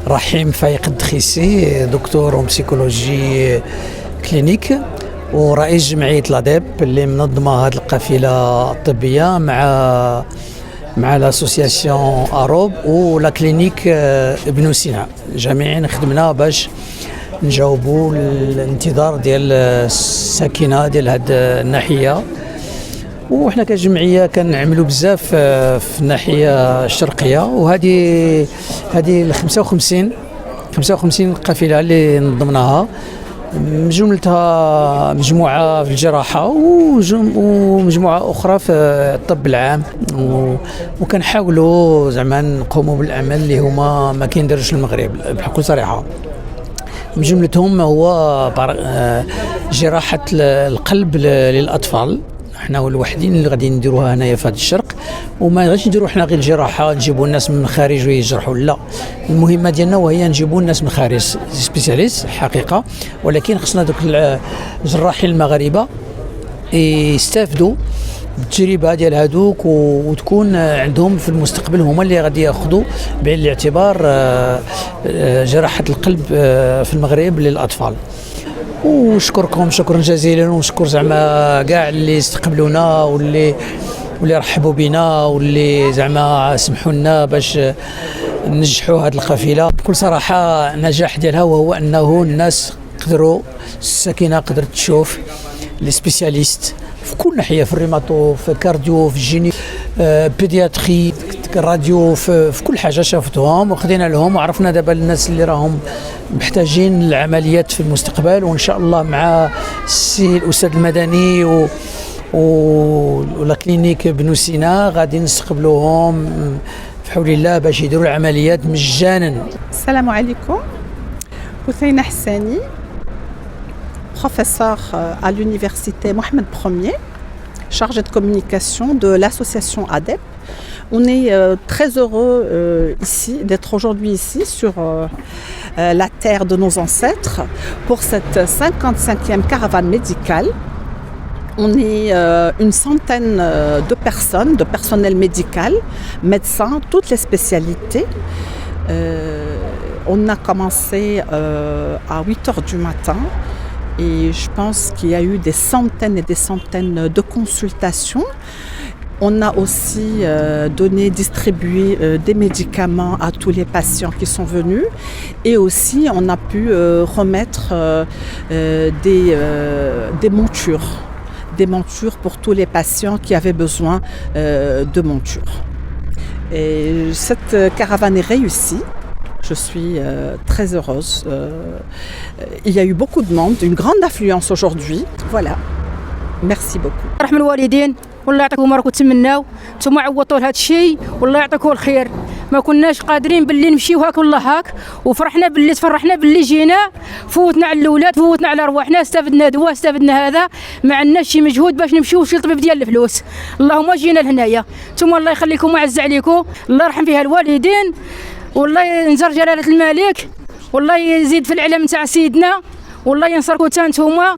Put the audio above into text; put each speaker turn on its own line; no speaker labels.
رحيم فايق الدخيسي، دكتور ومسيكولوجي كلينيك ورئيس جمعية لاديب اللي منظمة هذه القافلة الطبية مع لاسوسياسيون اروب ولا كلينيك ابن سينا. جميعا خدمنا باش نجاوبوا الانتظار ديال الساكنة ديال هذه الناحية، وحنا كجمعيه كنعملوا بزاف في الناحيه الشرقيه، وهذه ال 55 قافله اللي نظمناها من جملتها مجموعه في الجراحه ومجموعه اخرى في الطب العام، وكنحاولوا زعما نقوموا بالاعمال اللي هما ما كينديروش المغرب بكل صراحه. من جملتهم هو جراحه القلب للاطفال. احنا الوحيدين اللي غادي نديروها هنايا في هذا الشرق، وما غاديش نديروا حنا غير الجراحه نجيبوا الناس من الخارج ويجرحوا، لا، المهمه ديالنا وهي نجيبوا الناس من الخارج سبيسياليست حقيقه، ولكن خصنا دوك الجراحين المغاربه يستافدوا بالتجربه ديال هذوك وتكون عندهم في المستقبل هما اللي غادي ياخذوا بعين الاعتبار جراحه القلب في المغرب للاطفال. ونشكركم شكرا جزيلا، ونشكر زعما كاع اللي استقبلونا واللي رحبوا بنا واللي زعما سمحوا لنا باش ننجحوا هذه القافله. بكل صراحه النجاح ديالها وهو انه الناس قدروا، الساكنه قدرت تشوف لي سبيسياليست في كل ناحيه، في الريماتو، في الكارديو، في الجيني، بيدياتري، الراديو، في كل حاجه شافتهم وخدينا لهم، وعرفنا دابا الناس اللي راهم محتاجين العمليات في المستقبل، وان شاء الله مع الاستاذ المدني ولا كلينيك ابن سينا غادي نستقبلوهم بحول الله باش يديروا العمليات مجانا.
السلام عليكم. حسين حساني، professeur à l'université Mohamed Ier, chargé de communication de l'association ADEP. On est très heureux ici, d'être aujourd'hui ici sur la terre de nos ancêtres pour cette 55e caravane médicale. On est une centaine de personnes, de personnel médical, médecins, toutes les spécialités. On a commencé à 8 heures du matin. Et je pense qu'il y a eu des centaines et des centaines de consultations. On a aussi distribué des médicaments à tous les patients qui sont venus. Et aussi, on a pu remettre des montures. Des montures pour tous les patients qui avaient besoin de montures. Et cette caravane est réussie. Je suis très heureuse. Il y a eu beaucoup de monde, une grande affluence aujourd'hui. Voilà. Merci beaucoup.
رحم الوالدين والله يعطيكم راكم تمناو نتوما عوضتوا لهذا الشيء والله يعطيكم الخير. ما كناش قادرين باللي نمشيو هاك والله هاك، وفرحنا باللي تفرحنا باللي جينا، فوتنا على الاولاد، فوتنا على رواحنا، استفدنا دواء، استفدنا هذا، ما عندناش شي مجهود باش نمشيو لشي طبيب ديال الفلوس. اللهم جينا لهنايا، نتوما الله يخليكم ويعز عليكم، الله يرحم فيها الوالدين، والله ينزر جلالة الملك، والله يزيد في العلم تاع سيدنا، والله ينصركم حتى نتوما.